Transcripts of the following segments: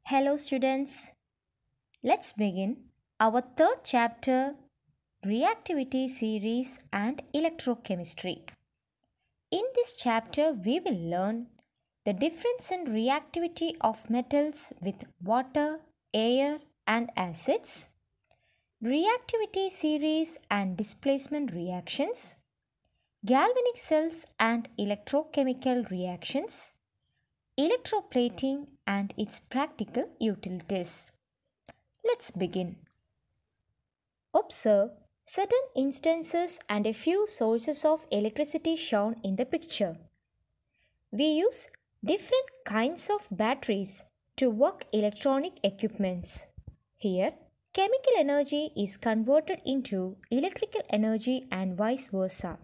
Hello, students. Let's begin our third chapter Reactivity Series and Electrochemistry. In this chapter, we will learn the difference in reactivity of metals with water, air, and acids, reactivity series and displacement reactions, galvanic cells and electrochemical reactions, electroplating and its practical utilities. Let's begin. Observe certain instances and a few sources of electricity shown in the picture. We use different kinds of batteries to work electronic equipments. Here, chemical energy is converted into electrical energy and vice versa.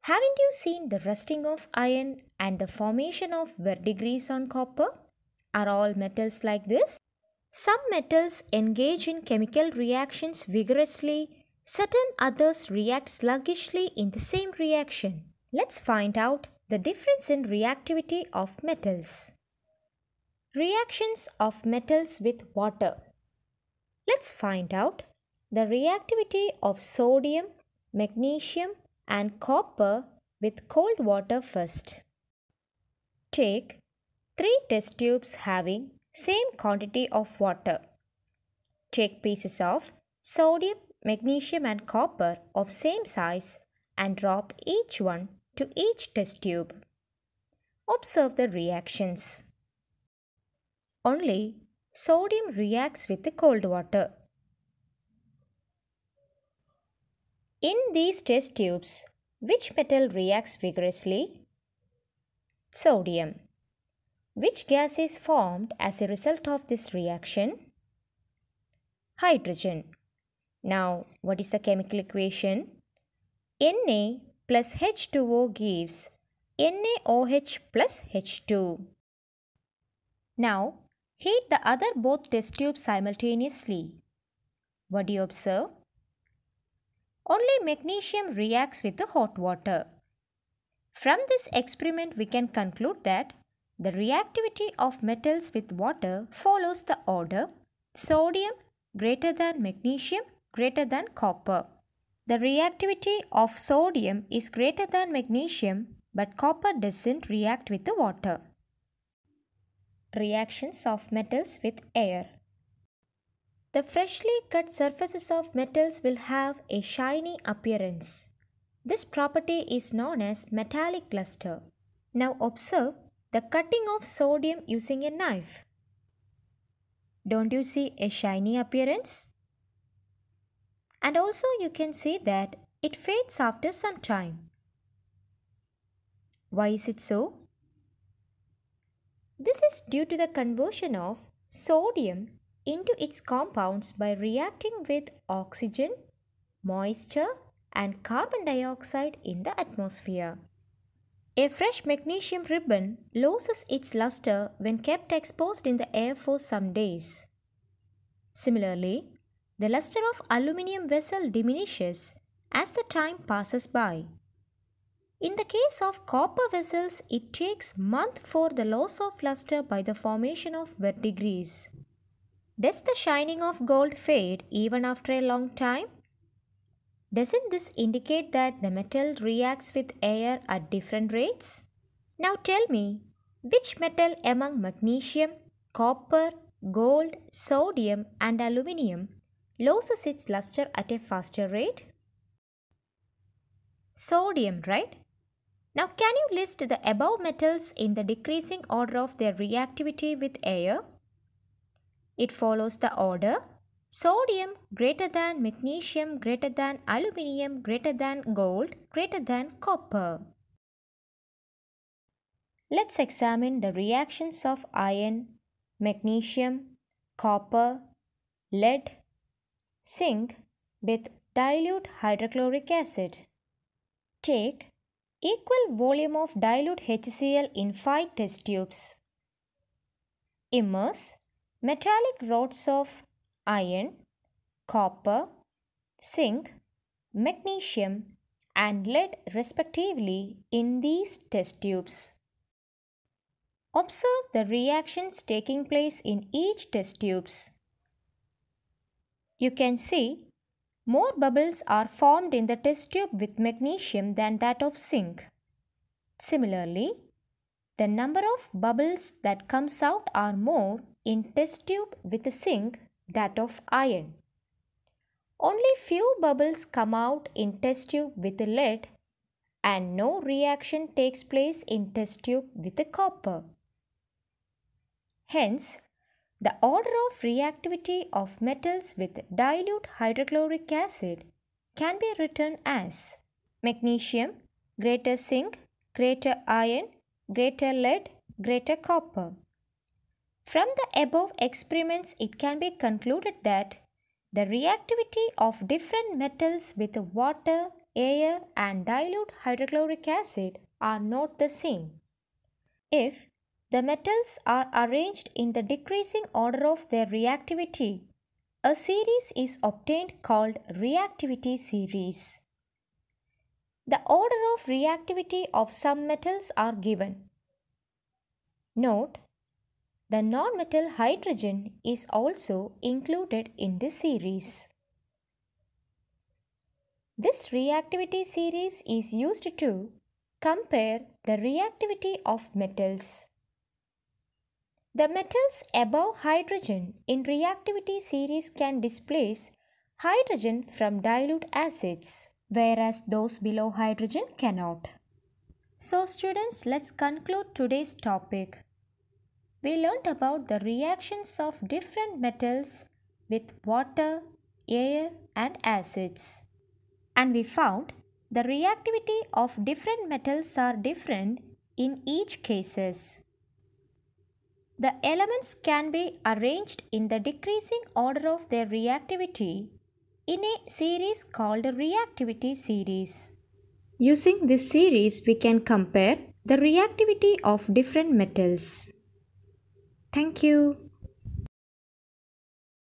Haven't you seen the rusting of iron and the formation of verdigris on copper? Are all metals like this? Some metals engage in chemical reactions vigorously, certain others react sluggishly in the same reaction. Let's find out the difference in reactivity of metals. Reactions of metals with water. Let's find out the reactivity of sodium, magnesium, and copper with cold water first. Take 3 test tubes having same quantity of water. Take pieces of sodium, magnesium and copper of same size and drop each one to each test tube. Observe the reactions. Only sodium reacts with the cold water. In these test tubes, which metal reacts vigorously? Sodium. Which gas is formed as a result of this reaction? Hydrogen. Now, what is the chemical equation? Na plus H2O gives NaOH plus H2. Now, heat the other both test tubes simultaneously. What do you observe? Only magnesium reacts with the hot water. From this experiment, we can conclude that the reactivity of metals with water follows the order sodium greater than magnesium greater than copper. The reactivity of sodium is greater than magnesium, but copper doesn't react with the water. Reactions of metals with air. The freshly cut surfaces of metals will have a shiny appearance. This property is known as metallic luster. Now observe the cutting of sodium using a knife. Don't you see a shiny appearance? And also you can see that it fades after some time. Why is it so? This is due to the conversion of sodium into its compounds by reacting with oxygen, moisture, and carbon dioxide in the atmosphere. A fresh magnesium ribbon loses its luster when kept exposed in the air for some days. Similarly, the luster of aluminium vessel diminishes as the time passes by. In the case of copper vessels, it takes months for the loss of luster by the formation of verdigris. Does the shining of gold fade even after a long time? Doesn't this indicate that the metal reacts with air at different rates? Now tell me, which metal among magnesium, copper, gold, sodium and aluminium loses its luster at a faster rate? Sodium, right? Now can you list the above metals in the decreasing order of their reactivity with air? It follows the order sodium greater than magnesium greater than aluminium greater than gold greater than copper. Let's examine the reactions of iron, magnesium, copper, lead, zinc with dilute hydrochloric acid. Take equal volume of dilute HCl in 5 test tubes. Immerse metallic rods of iron, copper, zinc, magnesium and lead respectively in these test tubes. Observe the reactions taking place in each test tubes. You can see more bubbles are formed in the test tube with magnesium than that of zinc. Similarly, the number of bubbles that comes out are more in test tube with zinc than that of iron. Only few bubbles come out in test tube with lead and no reaction takes place in test tube with copper. Hence, the order of reactivity of metals with dilute hydrochloric acid can be written as magnesium greater zinc greater iron greater lead greater copper. From the above experiments, it can be concluded that the reactivity of different metals with water, air and dilute hydrochloric acid are not the same. If the metals are arranged in the decreasing order of their reactivity, a series is obtained called reactivity series. The order of reactivity of some metals are given. Note, the nonmetal hydrogen is also included in this series. This reactivity series is used to compare the reactivity of metals. The metals above hydrogen in reactivity series can displace hydrogen from dilute acids, whereas those below hydrogen cannot. So students, let's conclude today's topic. We learned about the reactions of different metals with water, air and acids. And we found the reactivity of different metals are different in each cases. The elements can be arranged in the decreasing order of their reactivity in a series called a reactivity series. Using this series, we can compare the reactivity of different metals. Thank you.